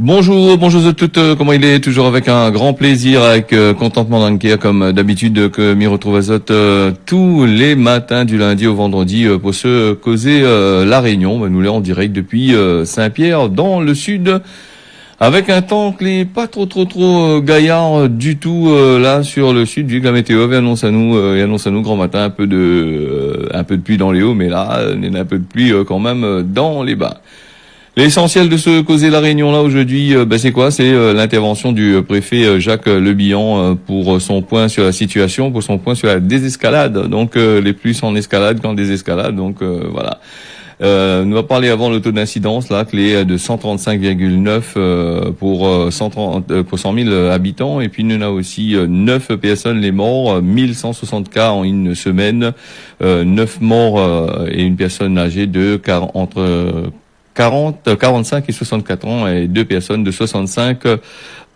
Bonjour à toutes, comment il est? Toujours avec un grand plaisir, avec contentement dans le cœur, comme d'habitude, que m'y retrouve à Zot tous les matins du lundi au vendredi pour se causer la Réunion. Nous l'est en direct depuis Saint-Pierre, dans le sud, avec un temps qui n'est pas trop gaillard du tout là sur le sud, vu que la météo annonce à nous grand matin un peu de pluie dans les hauts, mais là, il y a un peu de pluie quand même dans les bas. L'essentiel de ce causer la réunion là aujourd'hui, c'est quoi? C'est l'intervention du préfet Jacques Le Bihan pour son point sur la situation, pour son point sur la désescalade. Donc les plus en escalade qu'en désescalade. Donc voilà. Nous va parler avant le taux d'incidence là, qui est de 135,9 pour 100 000 habitants. Et puis nous avons aussi 9 personnes les morts, 1160 cas en une semaine, 9 morts et une personne âgée de entre 45 et 64 ans et deux personnes de 65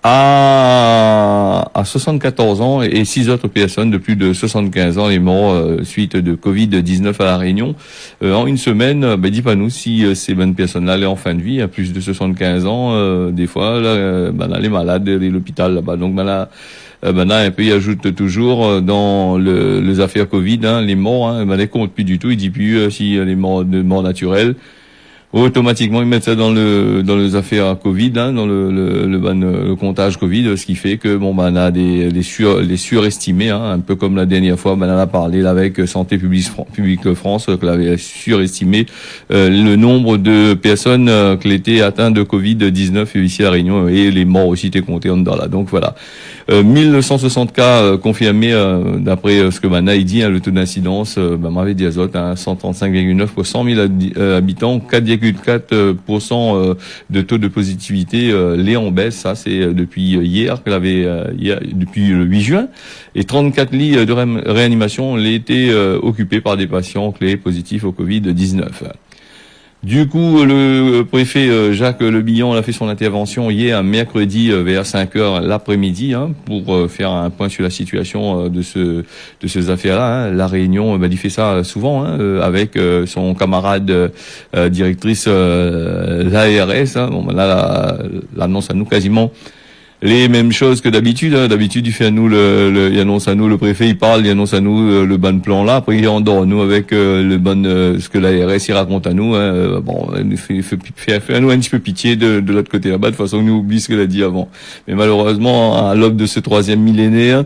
à 74 ans et 6 autres personnes de plus de 75 ans les morts suite de Covid-19 à la Réunion. En une semaine, dis pas nous si ces bonnes personnes-là sont en fin de vie, à plus de 75 ans, des fois, là, les malades, l'hôpital là-bas. Donc là, un peu il ajoute toujours dans les affaires Covid, les morts, les compte plus du tout, il dit plus si les morts de mort naturelle. Automatiquement, ils mettent ça dans les affaires Covid, dans le comptage Covid, ce qui fait que on a les surestimés, un peu comme la dernière fois, on a parlé là, avec Santé publique France, que l'avait surestimé le nombre de personnes qui étaient atteintes de Covid-19 ici à La Réunion, et les morts aussi étaient comptés en dedans là. Donc voilà. 1160 cas confirmés d'après ce que il dit, le taux d'incidence m'avait dit azote, 135,9 pour 100 000 habitants, 4,4% de taux de positivité les en baisse. Ça c'est depuis hier depuis le 8 juin, et 34 lits de réanimation ont été occupés par des patients clés positifs au Covid-19. Du coup, le préfet Jacques Le Bihan a fait son intervention hier, mercredi, vers 5 heures l'après-midi, pour faire un point sur la situation de ces affaires-là. La Réunion, il fait ça souvent, avec son camarade directrice l'ARS. Là, l'annonce à nous quasiment les mêmes choses que d'habitude. D'habitude, il fait à nous il annonce à nous, le préfet, il parle, il annonce à nous le bon plan là. Après, il endort nous avec le bon ce que l'ARS il raconte à nous. Il fait à nous un petit peu pitié de l'autre côté là-bas, de façon que nous oublie ce qu'il a dit avant. Mais malheureusement, à l'aube de ce troisième millénaire,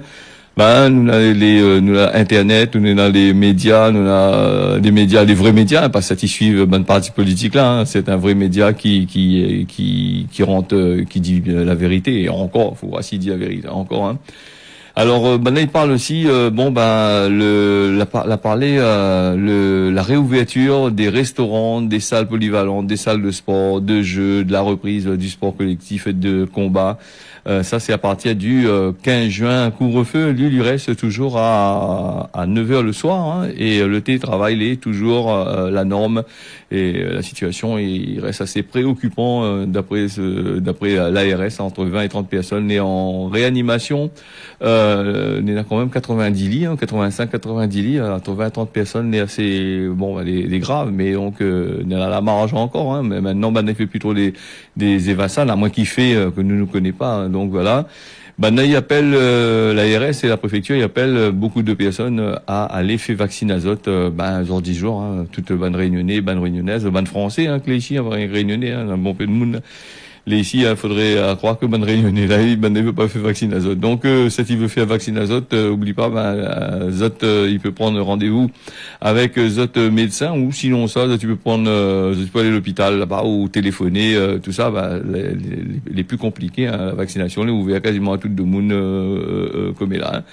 nous avons Internet, nous avons les médias, nous avons des médias, des vrais médias, pas ça qui suivent bonne partie politique là. C'est un vrai média qui rentre, qui dit la vérité. Et encore, faut voir s'il dit la vérité encore. Alors, là, il parle aussi, la réouverture des restaurants, des salles polyvalentes, des salles de sport, de jeux, de la reprise du sport collectif et de combat. Ça, c'est à partir du 15 juin. Couvre-feu, lui reste toujours à 9 heures le soir, et le télétravail est toujours la norme. Et la situation, il reste assez préoccupant d'après l'ARS, entre 20 et 30 personnes nées en réanimation. Il y a quand même 90 lits, 85-90 lits, entre 20 et 30 personnes nées assez les graves, mais donc il y a la marge encore. Mais maintenant, il fait plutôt des évassales, à moins qu'il fait que nous ne connaissons pas. Donc voilà. Il appelle l'ARS et la préfecture, il appelle beaucoup de personnes à aller faire vacciner azote, jour 10 jours, toutes bonnes réunionnais, bonnes réunionnaises, bonnes français, que les ici, réunionnais, un bon peu de monde. Les ici, faudrait croire que bonne réunionnais, là, il veut pas faire vacciner azote. Donc, si il veut faire vacciner azote, oublie pas, Zot, il peut prendre rendez-vous avec Zot médecin, ou sinon ça, tu peux tu peux aller à l'hôpital là-bas, ou téléphoner, tout ça, les plus compliqués, la vaccination, les ouvert quasiment à tout le monde, comme est là.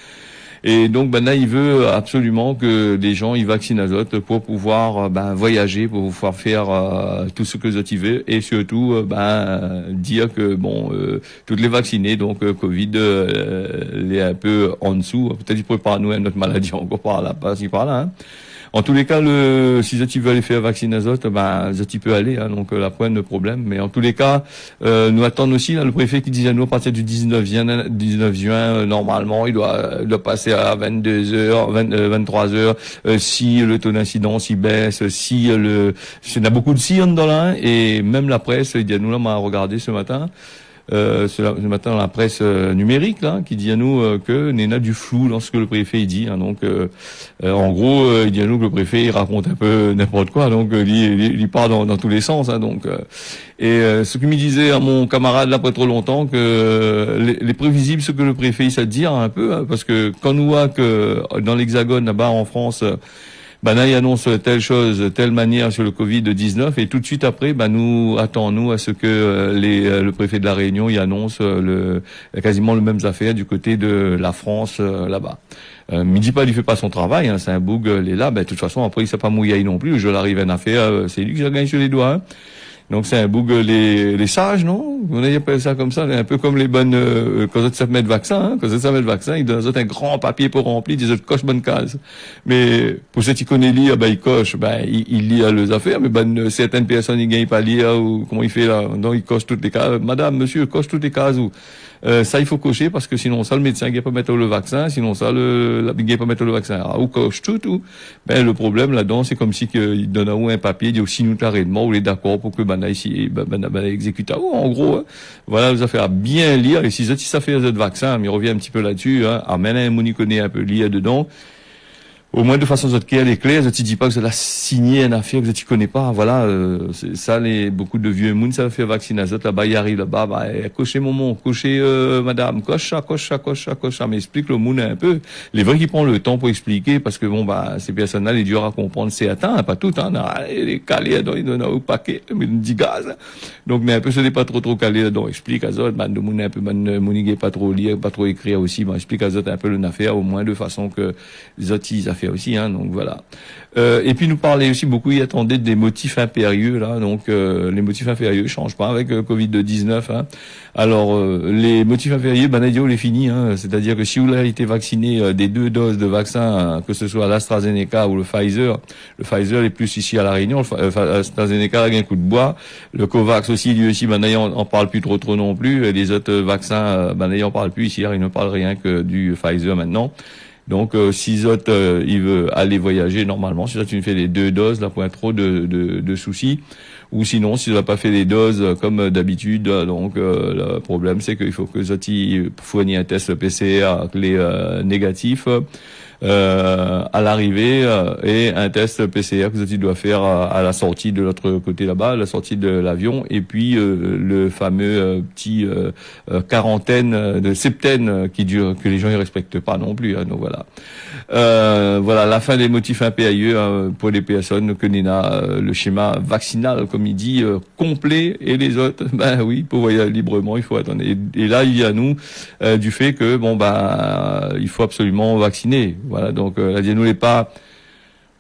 Et donc, là, il veut absolument que les gens ils vaccinent azote pour pouvoir voyager, pour pouvoir faire tout ce que ils veulent, et surtout dire que toutes les vaccinés, donc Covid les un peu en dessous. Peut-être ils préparent nous une autre maladie encore par là, par-ci par là. En tous les cas, si tu veux aller faire vacciner azote, tu peux aller, hein, donc la point de problème. Mais en tous les cas, nous attendons aussi là, le préfet qui disait à nous à partir du 19 juin, normalement, il doit passer à 22 heures, 23 heures, si le taux d'incidence il baisse, si il y a beaucoup de sirènes dans là, et même la presse, il dit à nous là, on a regardé ce matin. Ce matin dans la presse numérique là, qui dit à nous que Néna du flou dans ce que le préfet il dit, hein, donc en gros il dit à nous que le préfet il raconte un peu n'importe quoi, donc il part dans tous les sens, hein, donc ce que me disait à mon camarade là pas trop longtemps que les prévisibles, ce que le préfet il sait dire un peu, hein, parce que quand nous voit que dans l'Hexagone là-bas en France là, il annonce telle chose, telle manière sur le Covid-19, et tout de suite après, nous attendons à ce que le préfet de la Réunion il annonce quasiment les mêmes affaires du côté de la France là-bas. Me dit pas, il fait pas son travail, hein, c'est un bug, il est là, de toute façon après il s'est pas mouillé non plus, je l'arrive à une affaire, c'est lui que j'ai gagné sur les doigts. Hein. Donc c'est un bug les sages, non? On appelle ça comme ça, un peu comme les bonnes quand ils savent mettre vaccin, hein, quand ils savent mettre vaccin, ils donnent un grand papier pour remplir, ils autres cochent bonne case. Mais pour ceux qui connaissent lire, il coche, il lit les affaires, mais certaines personnes ils gagnent pas lire ou comment il fait là, donc il coche toutes les cases. Madame, monsieur, coche toutes les cases ou ça il faut cocher parce que sinon ça le médecin il pas mettre le vaccin, sinon ça la il pas mettre le vaccin. Alors, ou coche tout ou le problème là-dedans c'est comme si il donne à vous un papier, il dit aussi nous l'arrêtement ou les d'accord pour que ici exécute en gros hein. Voilà les affaires à bien lire et si ça fait de vaccin, mais il revient un petit peu là-dessus hein, amène un moni connaît un peu lire dedans. Au moins de façon claire et claire, je te dis pas que vous allez signer une affaire que tu connais pas, voilà, c'est ça beaucoup de vieux moun ça fait vacciner azote là-bas, il arrive là-bas, cochez maman, cochez madame, coche ça, mais explique le moun un peu. Les vrais qui prend le temps pour expliquer parce que ces personnes-là les dur à comprendre, c'est atteint, pas tout hein, les calés dans ils donnent au paquet, mais ils dit gaz. Donc mais un peu ce n'est pas trop calé donc explique azote, de moun un peu mounigué pas trop lire, pas trop écrire aussi, explique azote un peu l'affaire au moins de façon que les autres ils affaires aussi hein, donc voilà. Et puis nous parlait aussi beaucoup, il attendait des motifs impérieux là, donc les motifs impérieux changent pas avec Covid-19 hein. Alors les motifs impérieux on les finit hein, c'est-à-dire que si vous avez été vacciné des 2 doses de vaccin hein, que ce soit l'AstraZeneca ou le Pfizer est plus ici à la Réunion, l'AstraZeneca a un coup de bois, le Covax aussi lui aussi on parle plus trop non plus, et les autres vaccins on parle plus ici, il ne parle rien que du Pfizer maintenant. Donc, si il veut aller voyager normalement, si tu fais les 2 doses, là, point trop de soucis. Ou sinon, si tu n'as pas fait les doses comme d'habitude, donc le problème c'est qu'il faut que Zoti fournisse un test PCR avec les négatifs à l'arrivée et un test PCR que Zoti doit faire à la sortie de l'autre côté là-bas, à la sortie de l'avion, et puis le fameux petit quarantaine de septaine qui dure, que les gens ne respectent pas non plus. Hein, donc voilà. Voilà la fin des motifs impérieux pour les personnes que Nina le schéma vaccinal comme il dit complet, et les autres oui pour voyager librement il faut attendre, et là il y a nous du fait que il faut absolument vacciner, voilà. Donc la nous n'est pas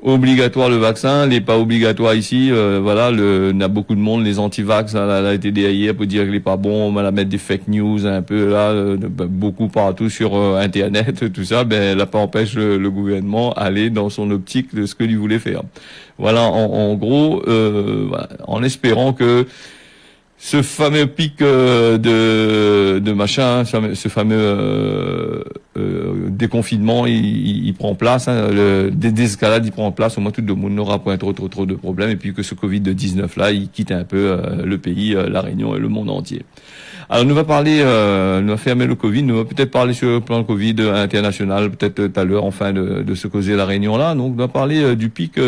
obligatoire le vaccin, n'est pas obligatoire ici, voilà, il y a beaucoup de monde, les anti-vax, là, a été hier pour dire qu'il n'est pas bon, on va la mettre des fake news un peu là, beaucoup partout sur internet, tout ça, là pas empêche le gouvernement aller dans son optique de ce que lui voulait faire. Voilà, en gros, voilà, en espérant que ce fameux pic de machin, ce fameux déconfinement, il prend place, hein, des désescalades, il prend place, au moins tout le monde n'aura pas trop de problèmes, et puis que ce Covid-19 là, il quitte un peu le pays, la Réunion et le monde entier. Alors nous va parler, nous va fermer le Covid, nous va peut-être parler sur le plan Covid international, peut-être tout à l'heure, enfin de se causer la Réunion là. Donc on va parler du pic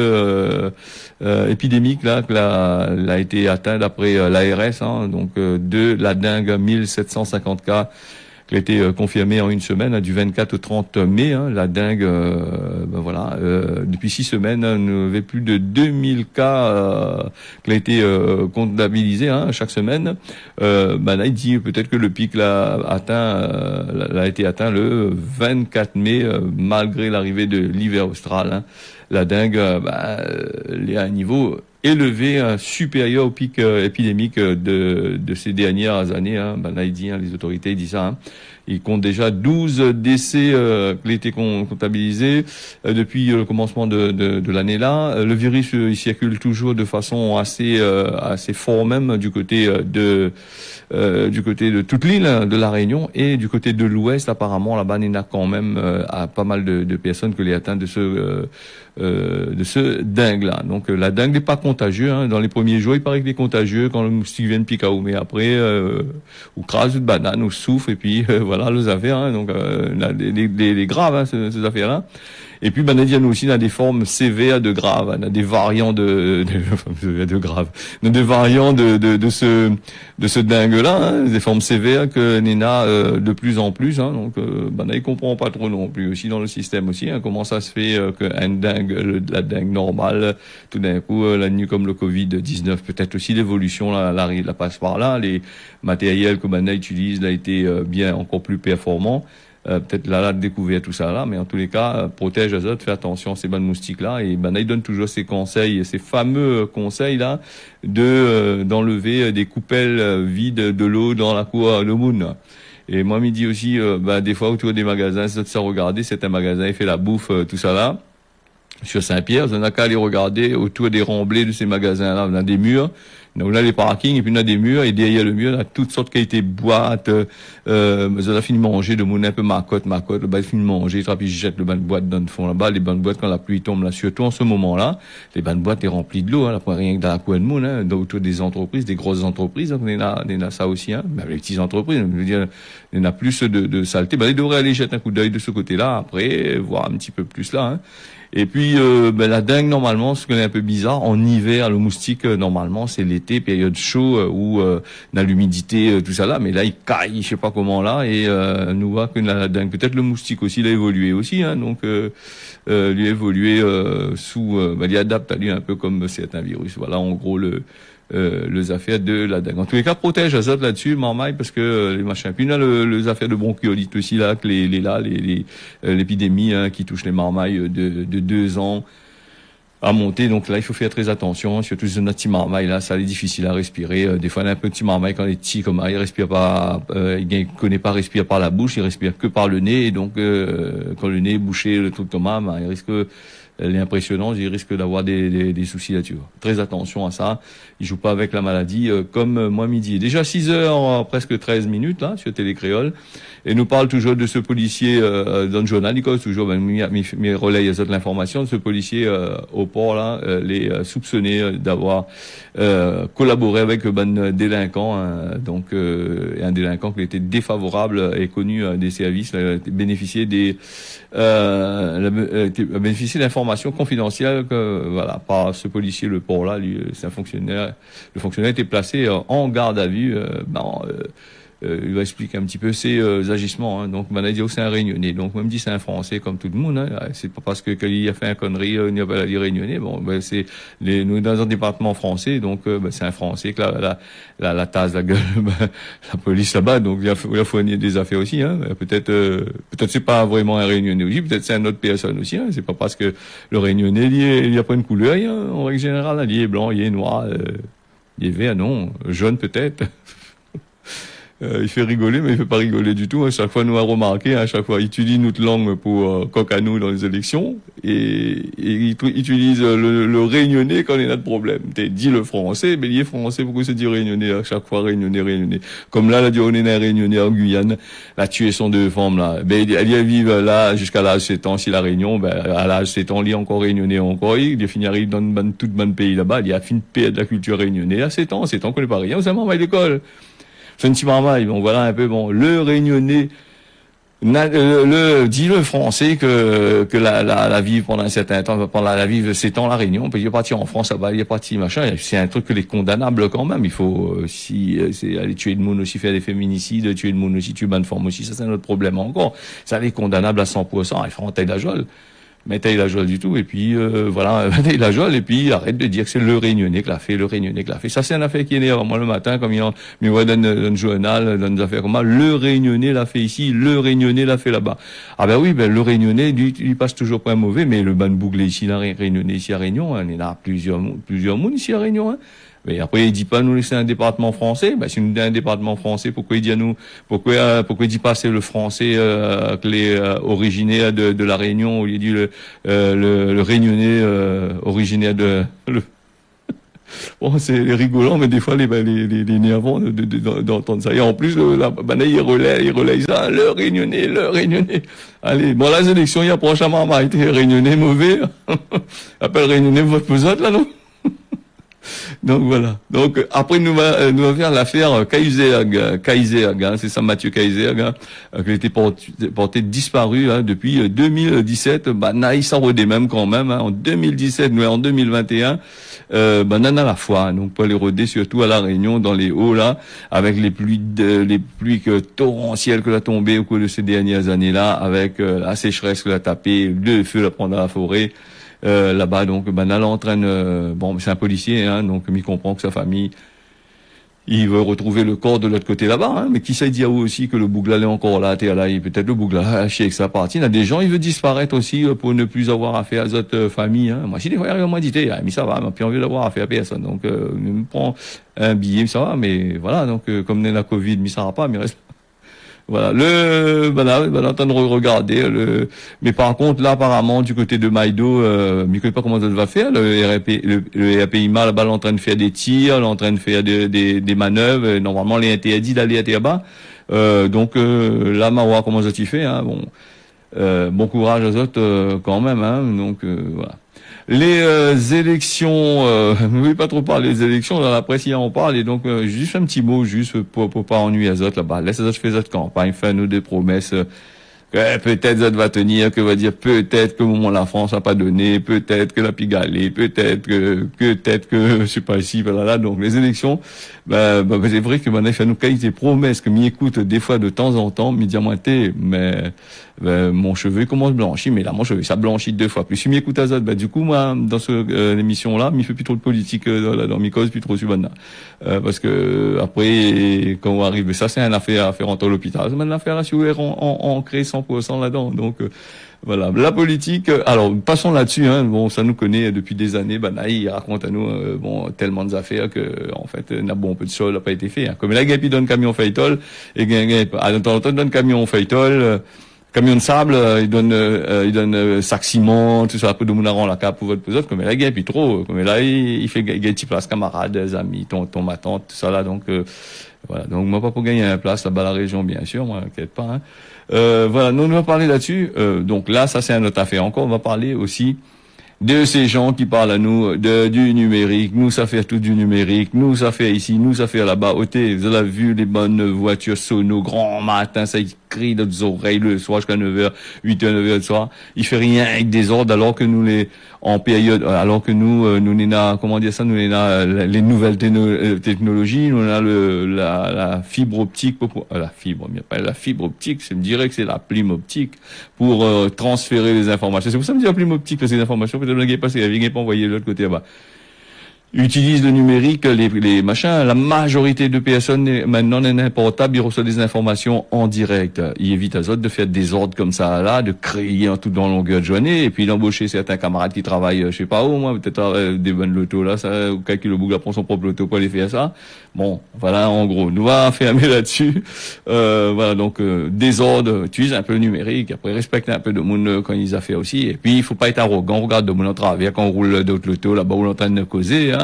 épidémique là, a été atteint d'après l'ARS, hein, donc de la dingue 1750 cas qui a été confirmé en une semaine, du 24 au 30 mai, hein, la dingue, voilà, depuis 6 semaines, nous avons plus de 2000 cas qui a été comptabilisés hein, chaque semaine. Là, il dit peut-être que le pic l'a été atteint le 24 mai, malgré l'arrivée de l'hiver austral. Hein. La dingue, elle est à un niveau élevé, supérieur au pic épidémique de ces dernières années. Là, il dit, les autorités disent ça. Il compte déjà 12 décès qui ont été comptabilisés depuis le commencement de l'année là. Le virus il circule toujours de façon assez fort même du côté de toute l'île de la Réunion et du côté de l'Ouest. Apparemment là-bas il y en a quand même à pas mal de personnes que les atteintes de ce dingue là. Donc la dingue n'est pas contagieux. Dans les premiers jours il paraît qu'il est contagieux quand le moustique vient de piquer, mais après ou crase de banane ou souffle et puis voilà les affaires. Donc les graves ces affaires là. Et puis, il y a aussi des formes sévères de graves, des variants de graves, des variants de ce dingue-là, des formes sévères que Nina de plus en plus. Donc, il comprend pas trop non plus aussi dans le système aussi. Comment ça se fait qu'un dingue, la dingue normale, tout d'un coup, la nuit comme le Covid-19, peut-être aussi l'évolution la passe par là. Les matériels que Bana utilise là été bien encore plus performants. Peut-être là découvrir tout ça là, mais en tous les cas protège les autres, fais attention à ces bonnes moustiques là. Et il donne toujours ces conseils, ces fameux conseils là d'enlever des coupelles vides de l'eau dans la cour de Moon. Et moi il dit aussi des fois autour des magasins, c'est ça regarder, c'est un magasin, il fait la bouffe, tout ça là sur Saint-Pierre, on n'a qu'à aller regarder autour des remblais de ces magasins là, on a des murs. Donc là, les parkings, et puis on a des murs, et derrière le mur, on a toutes sortes qui été boîtes, on a fini de manger, de mon un peu macotte, le bas, il finit de manger, puis je jette le bain de boîte dans le fond là-bas, les bains de boîte quand la pluie tombe là, surtout en ce moment-là, les bains de boîte est remplis de l'eau, là, pour rien que dans la coin de monde, autour des entreprises, des grosses entreprises, donc on a ça aussi, mais les petites entreprises, je veux dire, il y en a plus de saleté, il devrait aller jeter un coup d'œil de ce côté-là, après, voir un petit peu plus là, Et puis la dengue normalement, ce qui est un peu bizarre, en hiver le moustique normalement c'est l'été, période chaud où on a l'humidité tout ça là, mais là il caille, je sais pas comment là et nous voit que la dengue, peut-être le moustique aussi il a évolué aussi, donc lui a évolué il adapte à lui un peu comme certains virus. Voilà en gros les affaires de la dengue. En tous les cas, protège les autres là-dessus, marmaille, parce que les machins. Puis il y a les affaires de bronchiolite aussi là, que l'épidémie qui touche les marmailles de 2 ans à monter. Donc là, il faut faire très attention, surtout sur notre petit marmaille là, ça est difficile à respirer. Des fois, on a un petit marmaille quand il est petit, comme il respire pas, il connaît pas respirer par la bouche, il respire que par le nez. Et donc, quand le nez est bouché, le truc Thomas, il risque elle est impressionnante, il risque d'avoir des soucis là-dessus. Très attention à ça. Il joue pas avec la maladie, comme moi midi. Déjà 6h, presque 13 minutes, là, sur Télécréole. Et nous parle toujours de ce policier, dans le journal, toujours, mes relaye l'information de ce policier, au port, là, les soupçonnés d'avoir, collaboré avec un délinquant, donc, un délinquant qui était défavorable et connu des services, bénéficié d'informations confidentielles par ce policier le port là, lui c'est un fonctionnaire, le fonctionnaire était placé en garde à vue. Il va expliquer un petit peu ses agissements. Donc, Manadio, c'est un Réunionnais. Donc, moi, me dit c'est un Français comme tout le monde. C'est pas parce que il a fait un connerie, il n'y a pas à dire Réunionnais. Bon, c'est nous dans un département français, donc c'est un Français que la tasse, la gueule, la police là-bas. Donc, il a fourni des affaires aussi. Peut-être c'est pas vraiment un Réunionnais aussi. Peut-être c'est une autre personne aussi. C'est pas parce que le Réunionnais il y a pas une couleur. En règle générale, il est blanc, il est noir, il est vert, non, jaune peut-être. Il fait rigoler, mais il fait pas rigoler du tout. À chaque fois, nous a remarqué, à chaque fois, il utilise notre langue pour coq à nous dans les élections, et il utilise le réunionnais quand il a de problème. Dit le français, mais il est français, pourquoi se dit réunionnais à chaque fois, réunionnais. Comme là, on est un réunionnais en Guyane, la tué son 2 femmes, là. Elle y vivre là, jusqu'à l'âge 7 ans, si la Réunion, à l'âge 7 ans, il est encore réunionnais encore, il est fini, arrive dans tout bon pays là-bas, il y a fini de paix de la culture réunionnaise à 7 ans, on connaît pas rien, c'est un à l'école. C'est un petit marmaille. Bon, voilà un peu, le Réunionnais, dit le français que la vivre pendant un certain temps, pendant la vivre 7 ans, la Réunion, puis il est parti en France, il est parti, machin. C'est un truc que les condamnable quand même. Il faut, c'est aller tuer le monde aussi, faire des féminicides, tuer le monde aussi, tuer bonne forme aussi. Ça, c'est un autre problème encore. Ça, les condamnable à 100%. Il faut en tête la joie. Mais t'as la joie du tout, et puis voilà, t'as la joie, et puis arrête de dire que c'est le Réunionnais qui l'a fait, le Réunionnais qui l'a fait. Ça, c'est une affaire qui est née avant moi le matin, comme il y a, mais ouais, dans un journal, dans des affaires comme ça, le Réunionnais l'a fait ici, le Réunionnais l'a fait là-bas. Ah ben oui, ben le Réunionnais, lui passe toujours pas un mauvais, mais le ban bouglé ici, la Réunionnais ici à Réunion, hein, il y en a plusieurs mondes ici à Réunion, hein. Mais après, il dit pas nous laisser un département français. Ben, si nous donne un département français, pourquoi il dit à nous, pourquoi il dit pas c'est le français que les originaires de la Réunion, au lieu dit le Réunionnais originaire le. Bon, c'est rigolant, mais des fois les nervants d'entendre ça. Et en plus, il relaye ça, le Réunionnais, le Réunionnais. Allez, bon, la sélection, il y a prochainement été Réunionnais mauvais. Appelle Réunionnais votre pesante là, non? Donc voilà. Donc après nous va faire l'affaire Kaiserg, hein, c'est ça Mathieu Kaiserg, hein, qui a été porté disparu hein, depuis 2017. Bah naïs ça redé même quand même hein, en 2017, nous en 2021. Nana la foi, hein, donc pas les rodés surtout à la Réunion dans les hauts là, avec les pluies torrentielles que l'a tombé au cours de ces dernières années là, avec la sécheresse que l'a tapé, le feu la prendre dans la forêt. Là-bas, donc, Nala entraîne, bon, c'est un policier, hein, donc, il comprend que sa famille, il veut retrouver le corps de l'autre côté là-bas, hein, mais qui sait dire aussi que le Bougla est encore là, t'es là, peut-être le Bougla haché avec sa partie. Il y a des gens, il veut disparaître aussi pour ne plus avoir affaire à cette famille, hein. Moi, si des fois, il m'a dit, mais ça va, m'a plus envie d'avoir affaire à personne. Donc, il me prend un billet, ça va, mais voilà, donc, comme n'est la Covid, mais ça va pas, mais reste. Voilà, en train de regarder mais par contre, là, apparemment, du côté de Maïdo, je ne sais pas comment ça va faire, le RPIMA, là-bas, en train de faire des tirs, en train de faire des manœuvres, normalement, les interdits d'aller à Terre-Bas. Donc, là, Marois, comment ça t'y fait, hein, bon courage aux autres, quand même, hein, donc, voilà. Les élections, oui pas trop parler des élections dans la presse hier on parle et donc juste un petit mot juste pour pas ennuyer les autres là-bas. Laisse les autres faire cette campagne, faire nous des promesses que peut-être ça va tenir, que va dire peut-être que au moment la France a pas donné, peut-être que la Pigalle, peut-être que je sais pas ici, voilà. Donc les élections, c'est vrai que maintenant il fait nous cahier des promesses que m'y écoute des fois de temps en temps, m'y diamanté, mais mon cheveu commence blanchir, mais là mon cheveu ça blanchit 2 fois plus. Si m'y écoute à ça, du coup moi dans ce émission là, m'y fait plus trop de politique dans mes causes, plus trop sur maintenant. Parce que après quand on arrive, ça c'est une affaire à faire entre l'hôpital, c'est une affaire à suivre en créer 100% là-dedans. Donc voilà, la politique. Alors passons là-dessus. Hein. Bon, ça nous connaît depuis des années. Il raconte à nous tellement d'affaires que en fait, un peu de sol n'a pas été fait. Hein. Comme là, il donne camion Faytol et à de temps en temps donne camion Faytol. Camion de sable, il donne sac ciment, tout ça, un peu de moularan la cape pour votre pesante, comme là, il puis trop, comme là, il fait gagner petit place, camarades, amis, tonton, ma tante, tout ça là, donc, voilà. Donc, moi, pas pour gagner une place là-bas, la région, bien sûr, moi, inquiète pas, hein. Voilà. Nous, on va parler là-dessus, donc là, ça, c'est une autre affaire. Encore, on va parler aussi de ces gens qui parlent à nous du numérique, nous ça fait tout du numérique, nous ça fait ici, nous ça fait là-bas. Vous avez vu les bonnes voitures sono, grand matin, ça crie dans les oreilles le soir jusqu'à 9h, 8h, 9h le soir. Il fait rien avec des ordres alors que nous alors que nous n'ena, comment dire ça, nous n'ena les nouvelles technologies, nous n'ena la fibre optique, la fibre optique, je me dirais que c'est la plume optique pour transférer les informations. C'est pour ça que je me dis la plume optique, parce que les informations, peut-être que pas, c'est pas envoyé de l'autre côté là-bas. Utilise le numérique, les machins. La majorité de personnes maintenant n'est portable, ils reçoivent des informations en direct. Ils évitent à eux de faire des ordres comme ça là, de créer un tout dans longueur de journée, et puis d'embaucher certains camarades qui travaillent, je sais pas où, moi, peut-être des bonnes lotos là, ça, ou quelqu'un qui le bouge prend son propre loto pour aller faire ça. Bon, voilà, en gros, nous va fermer là-dessus. Voilà, donc des ordres, utilise un peu le numérique, après respecte un peu de monde quand ils a fait aussi, et puis il faut pas être arrogant, regarde de mon travers quand on roule d'autres lotos là-bas où on est en train de causer, hein.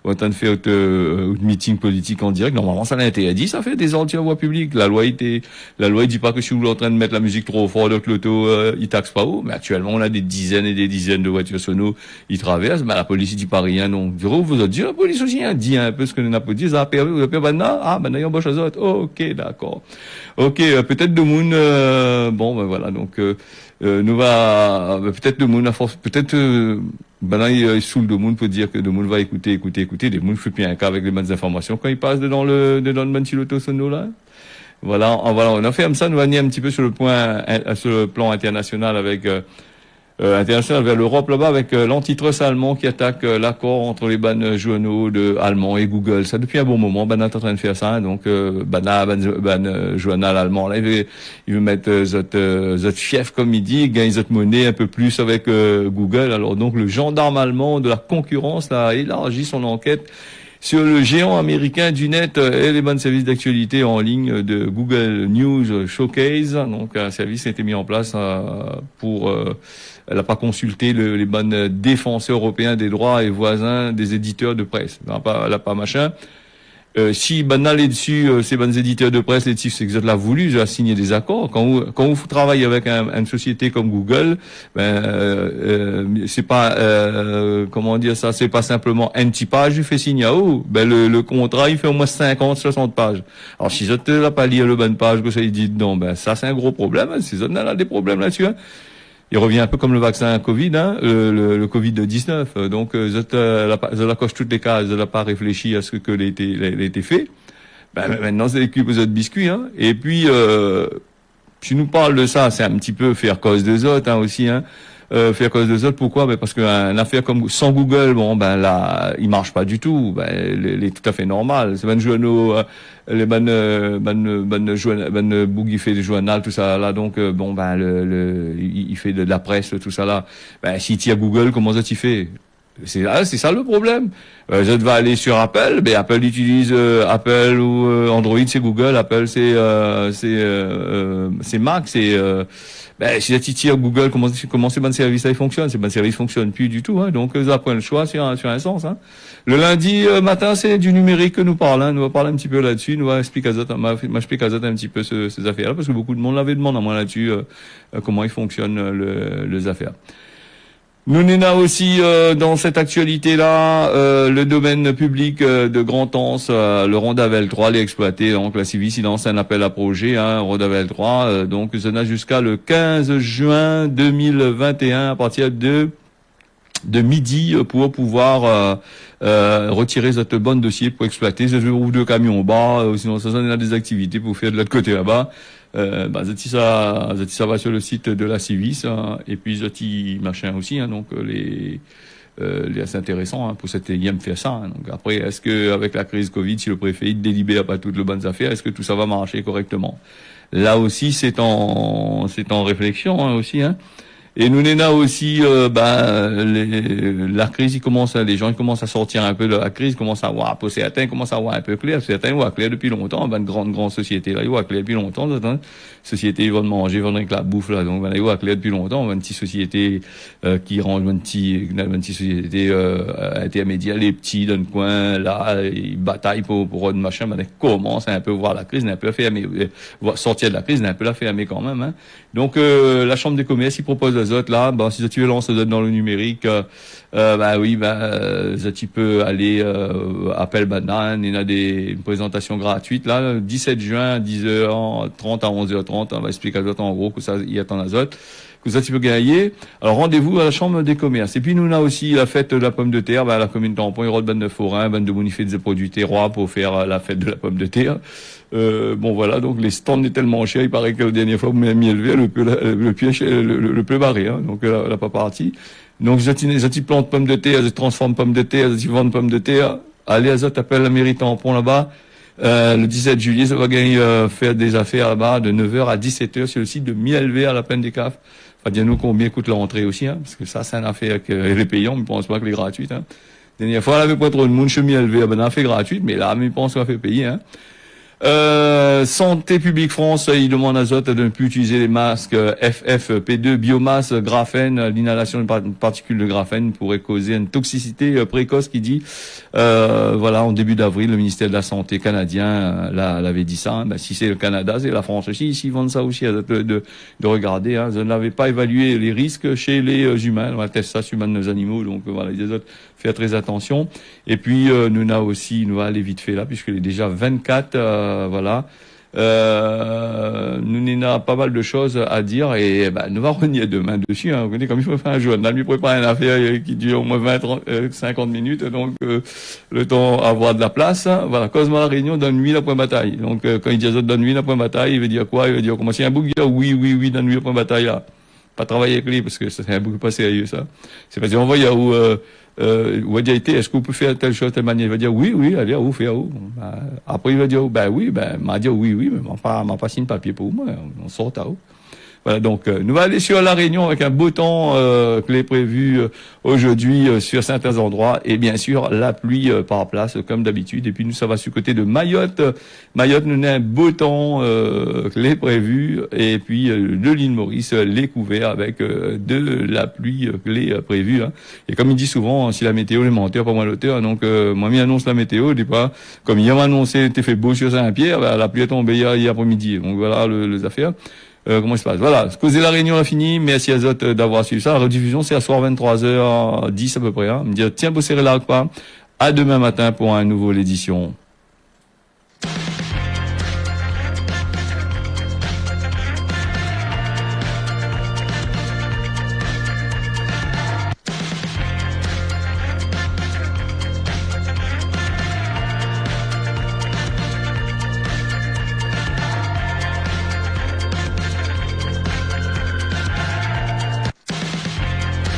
En train de faire un meeting politique en direct. Normalement, ça l'a interdit. Ça fait des ordres sur la voie publique. La loi dit pas que si vous êtes en train de mettre la musique trop fort dans l'auto, il taxe pas haut. Mais actuellement, on a des dizaines et des dizaines de voitures sono. Ils traversent. Mais la police, il dit pas rien, non. Vous a dit, la police aussi, hein, dit un peu ce que nous n'a pas dit. Ça a perdu, vous avez perdu maintenant. Ah, maintenant, il embauche les autres. Ok, d'accord. Ok, peut-être de Moon, voilà, donc, nous va, peut-être de Moon, à force, peut-être, là, il saoule de Moon pour dire que de Moon va écouter, des Moon fait bien un cas avec les bonnes informations quand il passe dans le Manchiloto Sono, là. Voilà, on a fait comme ça, nous va venir un petit peu sur le plan international avec, international vers l'Europe là-bas avec l'antitrust allemand qui attaque l'accord entre les ban journaux allemands et Google. Ça depuis un bon moment, ban est en train de faire ça. Hein, donc ban journal allemand là, il veut mettre zot chef comme il dit, gagne zot monnaie un peu plus avec Google. Alors donc le gendarme allemand de la concurrence là a élargi son enquête sur le géant américain du net et les bons services d'actualité en ligne de Google News Showcase. Donc un service a été mis en place pour elle n'a pas consulté les bonnes défenseurs européens des droits et voisins des éditeurs de presse. Elle n'a pas machin. Si banal est dessus, ces bonnes éditeurs de presse, là-dessus, c'est que vous avez voulu, vous avez signé des accords. Quand vous travaillez avec une société comme Google, c'est pas, comment dire ça, c'est pas simplement un petit page, il fait signer à haut. Le contrat, il fait au moins 50, 60 pages. Alors, si vous n'avez pas lire le bonne page que ça il dit dedans, ça, c'est un gros problème, hein. Si vous avez des problèmes là-dessus, hein. Il revient un peu comme le vaccin Covid, hein, le Covid-19. Donc, la coche toutes les cases, elle n'a pas réfléchi à ce que l'été fait. Maintenant, c'est l'équipe aux autres biscuits, hein. Et puis, si nous parle de ça, c'est un petit peu faire cause des autres, hein, aussi, hein. Faire cause des autres, pourquoi? Parce qu'une affaire comme sans Google, là, il marche pas du tout. Il est tout à fait normal. C'est bonnes journaux, les bonnes Boug, il fait des journaux, tout ça là. Donc il fait de la presse, tout ça là. Si tu as Google, comment ça t'y fait? C'est ça le problème. Je vais aller sur Apple, Apple utilise Apple ou Android, c'est Google. Apple c'est Mac, c'est si tu tires Google, comment ces bons services là ils fonctionnent? Ces bons services fonctionnent plus du tout, hein. Donc ça prend le choix sur un sens, hein. Le lundi matin, c'est du numérique que nous parlons, hein. Nous va parler un petit peu là-dessus, nous va expliquer à Zot, m'expliquer à Zot un petit peu ces affaires-là, parce que beaucoup de monde l'avait demandé à moi là-dessus, comment ils fonctionnent les affaires. Nous n'avons aussi dans cette actualité-là le domaine public de Grand-Anse, le Rondavel 3, l'exploité. Donc la CIVIS, il lance un appel à projet, hein, Rondavel 3. Donc ça n'a jusqu'à le 15 juin 2021 à partir de midi pour pouvoir retirer cette bonne dossier pour exploiter. Je roule de camions au bas, sinon ça a des activités pour faire de l'autre côté là-bas. Ça va sur le site de la Civis, hein, et puis Zati machin aussi, hein, donc c'est intéressant, hein, pour cette IEM faire ça, hein. Donc après, est-ce que avec la crise Covid, si le préfet il délibère pas toutes les bonnes affaires, est-ce que tout ça va marcher correctement? Là aussi, c'est en réflexion, hein, aussi, hein. Et nous n'ena aussi, la crise, les gens ils commencent à sortir un peu de la crise, commencent à voir, pour certains commencent à voir un peu clair, certains voient clair depuis longtemps, une grande société là, ils voient clair depuis longtemps, société ils vont manger, ils vont avec la bouffe là, donc ils voient clair depuis longtemps, une petite société qui range une petite société intermédiaire, les petits dans le coin là, ils bataillent pour une machin, ils commencent à un peu voir la crise, un peu fermer, sortir de la crise, un peu la fermer quand même, hein. Donc la Chambre des commerces, ils proposent aux autres là, si tu veux lancer dans le numérique, tu peux aller appel banane, il y a une présentation gratuite là, le 17 juin 10h30 à 11h30, on va expliquer à autres en gros que ça y attend à autres. Que ça tu peux gagner. Alors rendez-vous à la Chambre des commerces. Et puis nous on a aussi la fête de la pomme de terre, la commune Tampon, il y aura de forain, de bonifier des produits terroirs pour faire la fête de la pomme de terre. Voilà, donc les stands est tellement cher, il paraît que la dernière fois vous m'avez mis élevé, le peu barré, hein, donc elle a pas parti. Donc les petits plants de pommes de terre, ils transforment pommes de terre, ils vendent pommes de terre. Allez à Zot, appelle la mairie Tampon là-bas. Le 17 juillet, ça va gagner faire des affaires là-bas de 9h à 17h sur le site de Mielvé à la Plaine des Cafes. Enfin, dis-nous combien coûte l'entrée aussi, hein, parce que ça, c'est une affaire que les payants, mais ils pensent pas que les gratuites, hein. Dernière fois, elle avait pas trop de monde chez Mielvé, elle a fait gratuite, mais là, ils pensent qu'on a fait payer, hein. Santé publique France, il demande à Zot de ne plus utiliser les masques FFP2, biomasse, graphène. L'inhalation de particules de graphène pourrait causer une toxicité précoce, qui dit, en début d'avril, le ministère de la Santé canadien l'avait dit ça, hein. Si c'est le Canada, c'est la France aussi, ils vendent ça aussi, de regarder, hein. Je n'avais pas évalué les risques chez les humains, on va tester ça sur les animaux, donc voilà, les autres, faire très attention. Et puis nous va aller vite fait là, puisqu'il est déjà 24, nous n'avons pas mal de choses à dire, et nous va revenir demain dessus, hein. Vous connaissez, comme il faut faire un journal, lui prépare une affaire qui dure au moins 50 minutes, donc le temps à avoir de la place, hein. Voilà, cause la réunion donne nuit la point bataille. Donc quand il dit donne nuit la point bataille, il veut dire quoi? Il veut dire comment si un bouc dit oui, donne nuit la point bataille là. pas travailler avec lui parce que ça c'est beaucoup pas sérieux ça. C'est parce qu'on va dire où a déjà été, est-ce qu'on peut faire telle chose, telle manière? Il va dire oui, oui, allez, où faire où? Après il va dire oui, m'a dit oui, mais m'a pas signé papier pour moi, on sort à où? Voilà, donc nous allons aller sur La Réunion avec un beau temps qui est prévu aujourd'hui sur certains endroits et bien sûr la pluie par place comme d'habitude. Et puis nous ça va sur le côté de Mayotte. Mayotte nous a un beau temps qui est prévu et puis de l'île Maurice les couverts avec de la pluie qui est prévue. Hein. Et comme il dit souvent, si la météo est menteur, pas moi l'auteur. Donc moi m'y annonce la météo, dis pas comme il m'a annoncé t'es fait beau sur Saint-Pierre, la pluie est tombée hier après-midi. Donc voilà les affaires. Comment ça se passe? Voilà. Causer la réunion a fini. Merci à Zot d'avoir suivi ça. La rediffusion, c'est à soir 23h10 à peu près, hein. Me dire, tiens, vous serrez là, quoi. À demain matin pour un nouveau l'édition.